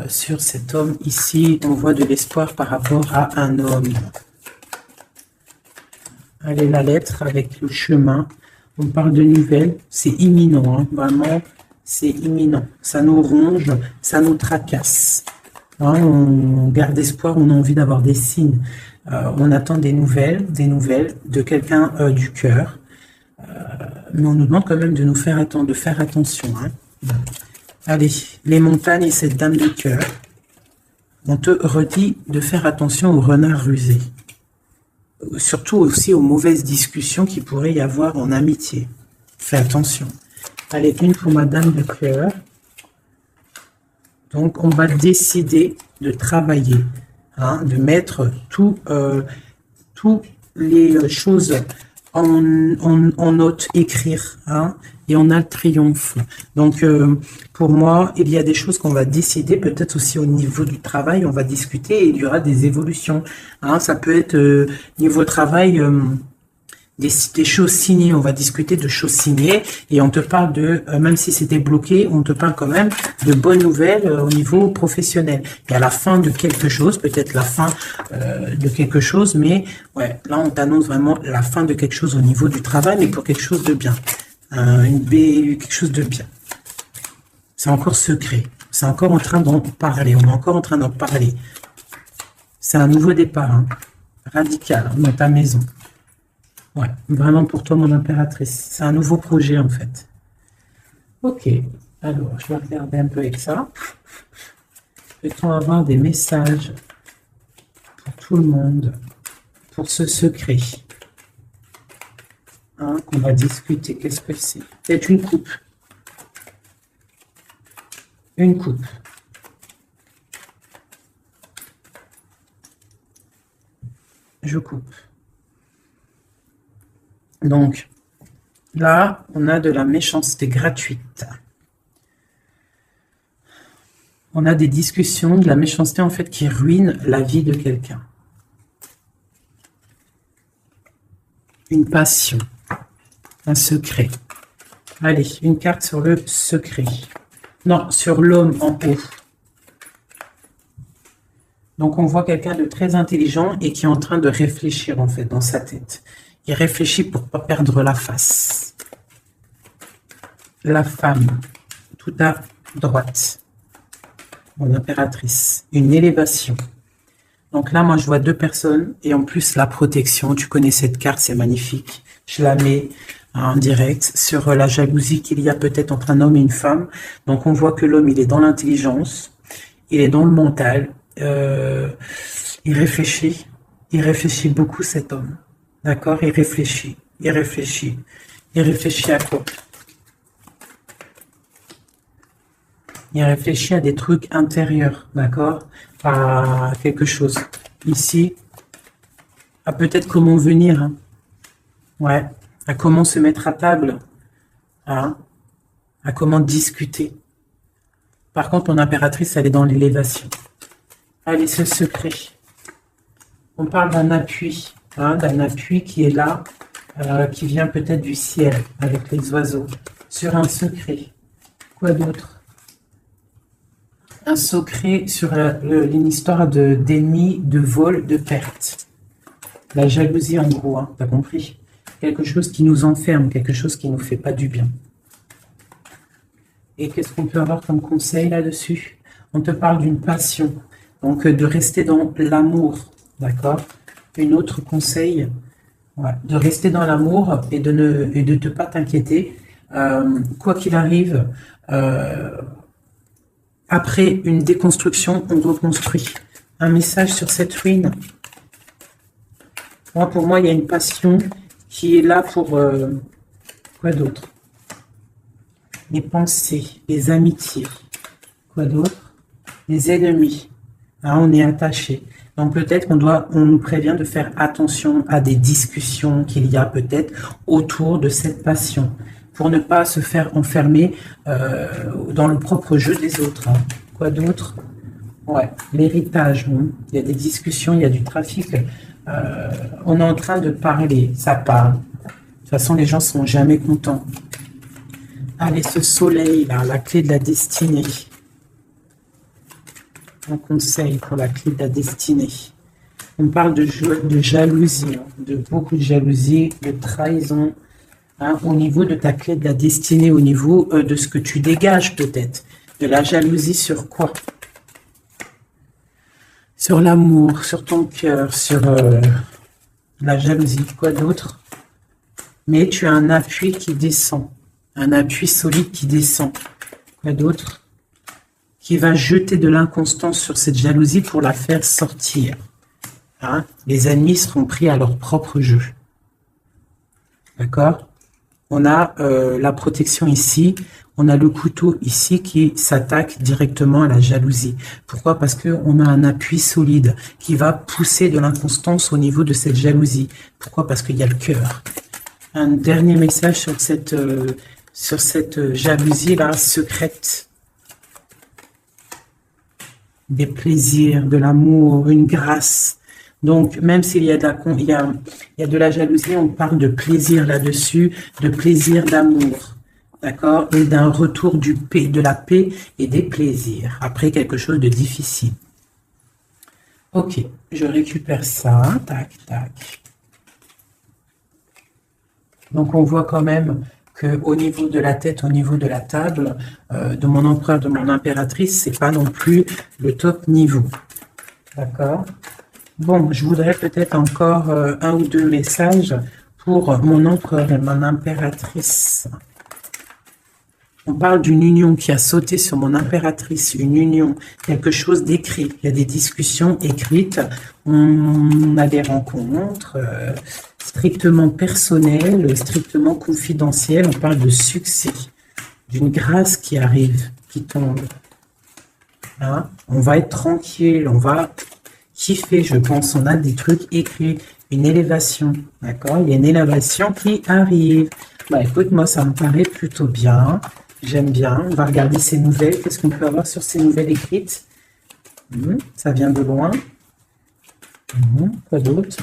Sur cet homme ici, on voit de l'espoir par rapport à un homme. Allez, la lettre avec le chemin. On parle de nouvelles, c'est imminent, hein, vraiment. c'est imminent. Ça nous ronge, ça nous tracasse. Hein, on garde espoir, on a envie d'avoir des signes. On attend des nouvelles de quelqu'un du cœur. Mais on nous demande quand même de nous faire de faire attention. Hein. Allez, les montagnes et cette dame de cœur. On te redit de faire attention aux renards rusés. Surtout aussi aux mauvaises discussions qu'il pourrait y avoir en amitié. Fais attention. Allez, une pour ma dame de cœur. Donc, on va décider de travailler, hein, de mettre toutes les choses en note, écrire, hein, et on a le triomphe. Donc, pour moi, il y a des choses qu'on va décider, peut-être aussi au niveau du travail, on va discuter et il y aura des évolutions. Hein, ça peut être niveau travail, des choses signées, on va discuter de choses signées et on te parle de, même si c'était bloqué, on te parle quand même de bonnes nouvelles au niveau professionnel. Il y a la fin de quelque chose, peut-être la fin de quelque chose, mais ouais, là on t'annonce vraiment la fin de quelque chose au niveau du travail, mais pour quelque chose de bien. Quelque chose de bien. C'est encore secret, c'est encore en train d'en parler, on est encore en train d'en parler. C'est un nouveau départ, hein, radical, hein, dans ta maison. Ouais, vraiment pour toi, mon impératrice. C'est un nouveau projet, en fait. Ok, alors, je vais regarder un peu avec ça. Peut-on avoir des messages pour tout le monde, pour ce secret, hein, qu'on va discuter? Qu'est-ce que c'est? C'est une coupe. Une coupe. Je coupe. Donc, là, on a de la méchanceté gratuite. On a des discussions, de la méchanceté, en fait, qui ruine la vie de quelqu'un. Une passion, un secret. Allez, une carte sur le secret. Non, sur l'homme en haut. Donc, on voit quelqu'un de très intelligent et qui est en train de réfléchir, en fait, dans sa tête. Il réfléchit pour ne pas perdre la face. La femme, tout à droite. Mon impératrice. Une élévation. Donc là, moi, je vois deux personnes. Et en plus, la protection. Tu connais cette carte, c'est magnifique. Je la mets en direct sur la jalousie qu'il y a peut-être entre un homme et une femme. Donc, on voit que l'homme, il est dans l'intelligence. Il est dans le mental. Il réfléchit. Il réfléchit beaucoup, cet homme. D'accord, il réfléchit, il réfléchit. Il réfléchit à quoi? Il réfléchit à des trucs intérieurs, d'accord? À quelque chose. Ici, à peut-être comment venir. Hein. Ouais, à comment se mettre à table. Hein, à comment discuter. Par contre, ton impératrice, elle est dans l'élévation. Allez, ce secret. On parle d'un appui. Hein, d'un appui qui est là, qui vient peut-être du ciel, avec les oiseaux, sur un secret. Quoi d'autre? Un secret sur une histoire d'ennemis, de vol, de perte. La jalousie en gros, hein, t'as compris? Quelque chose qui nous enferme, quelque chose qui ne nous fait pas du bien. Et qu'est-ce qu'on peut avoir comme conseil là-dessus? On te parle d'une passion, donc de rester dans l'amour, d'accord? Une autre conseil, ouais, de rester dans l'amour et de ne pas t'inquiéter. Quoi qu'il arrive, après une déconstruction, on reconstruit. Un message sur cette ruine. Moi, pour moi, il y a une passion qui est là pour... quoi d'autre? Les pensées, les amitiés. Quoi d'autre? Les ennemis. Hein, on est attaché. Donc peut-être on nous prévient de faire attention à des discussions qu'il y a peut-être autour de cette passion, pour ne pas se faire enfermer dans le propre jeu des autres. Hein. Quoi d'autre? Ouais, l'héritage. Hein. Il y a des discussions, il y a du trafic. On est en train de parler, ça parle. De toute façon, les gens sont jamais contents. Allez, ce soleil là, la clé de la destinée. Un conseil pour la clé de la destinée. On parle de jalousie, hein, de beaucoup de jalousie, de trahison. hein, au niveau de ta clé de la destinée, au niveau de ce que tu dégages peut-être. De la jalousie sur quoi? Sur l'amour, sur ton cœur, sur la jalousie, quoi d'autre? Mais tu as un appui qui descend, un appui solide qui descend. Quoi d'autre? Qui va jeter de l'inconstance sur cette jalousie pour la faire sortir. Hein? Les ennemis seront pris à leur propre jeu. D'accord? On a la protection ici, on a le couteau ici qui s'attaque directement à la jalousie. Pourquoi? Parce qu'on a un appui solide qui va pousser de l'inconstance au niveau de cette jalousie. Pourquoi? Parce qu'il y a le cœur. Un dernier message sur cette jalousie-là secrète. Des plaisirs, de l'amour, une grâce. Donc, même s'il y a de la jalousie, on parle de plaisir là-dessus, de plaisir d'amour, d'accord? Et d'un retour de la paix et des plaisirs, après quelque chose de difficile. Ok, je récupère ça, tac, tac. Donc, on voit quand même qu'au niveau de la tête, au niveau de la table, de mon empereur, de mon impératrice, c'est pas non plus le top niveau, d'accord? Bon, je voudrais peut-être encore un ou deux messages pour mon empereur et mon impératrice. On parle d'une union qui a sauté sur mon impératrice, une union, quelque chose d'écrit. Il y a des discussions écrites, on a des rencontres strictement personnelles, strictement confidentielles. On parle de succès, d'une grâce qui arrive, qui tombe. Hein? On va être tranquille, on va kiffer, je pense. On a des trucs écrits, une élévation, d'accord? Il y a une élévation qui arrive. Bah écoute, moi ça me paraît plutôt bien. J'aime bien. On va regarder ces nouvelles. Qu'est-ce qu'on peut avoir sur ces nouvelles écrites? Ça vient de loin. Quoi d'autre?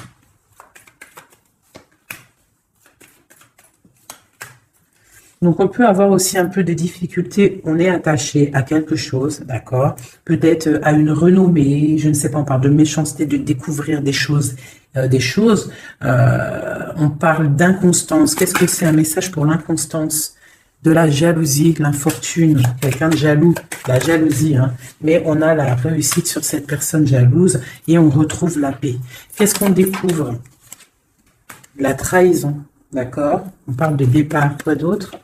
Donc, on peut avoir aussi un peu de difficulté. On est attaché à quelque chose, d'accord? Peut-être à une renommée, je ne sais pas, on parle de méchanceté, de découvrir des choses. On parle d'inconstance. Qu'est-ce que c'est un message pour l'inconstance? De la jalousie, l'infortune, quelqu'un de jaloux, la jalousie, hein. Mais on a la réussite sur cette personne jalouse et on retrouve la paix. Qu'est-ce qu'on découvre? La trahison, d'accord? On parle de départ, quoi d'autre?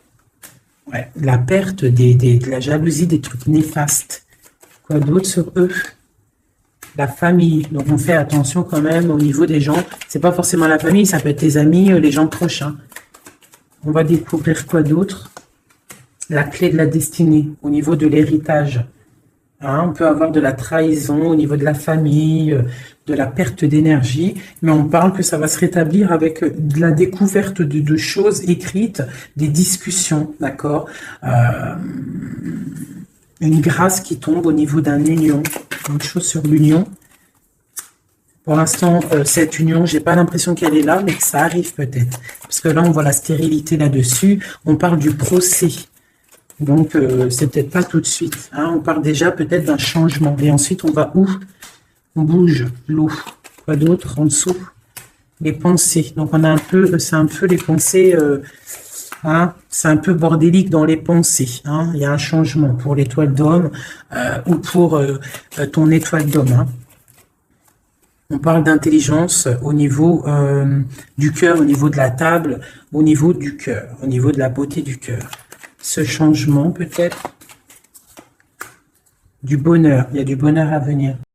Ouais, la perte de la jalousie, des trucs néfastes. Quoi d'autre sur eux? La famille. Donc on fait attention quand même au niveau des gens. C'est pas forcément la famille, ça peut être tes amis, les gens proches. Hein. On va découvrir quoi d'autre? La clé de la destinée, au niveau de l'héritage. Hein, on peut avoir de la trahison au niveau de la famille, de la perte d'énergie, mais on parle que ça va se rétablir avec de la découverte de choses écrites, des discussions, d'accord? Une grâce qui tombe au niveau d'un union, une chose sur l'union. Pour l'instant, cette union, j'ai pas l'impression qu'elle est là, mais que ça arrive peut-être. Parce que là, on voit la stérilité là-dessus, on parle du procès. Donc, c'est peut-être pas tout de suite. Hein. On parle déjà peut-être d'un changement. Et ensuite, on va où? On bouge l'eau. Quoi d'autre en dessous? Les pensées. Donc, on a un peu, c'est un peu les pensées. Hein, c'est un peu bordélique dans les pensées. Hein. Il y a un changement pour l'étoile d'homme ou pour ton étoile d'homme. Hein. On parle d'intelligence au niveau du cœur, au niveau de la table, au niveau du cœur, au niveau de la beauté du cœur. Ce changement peut-être du bonheur. Il y a du bonheur à venir.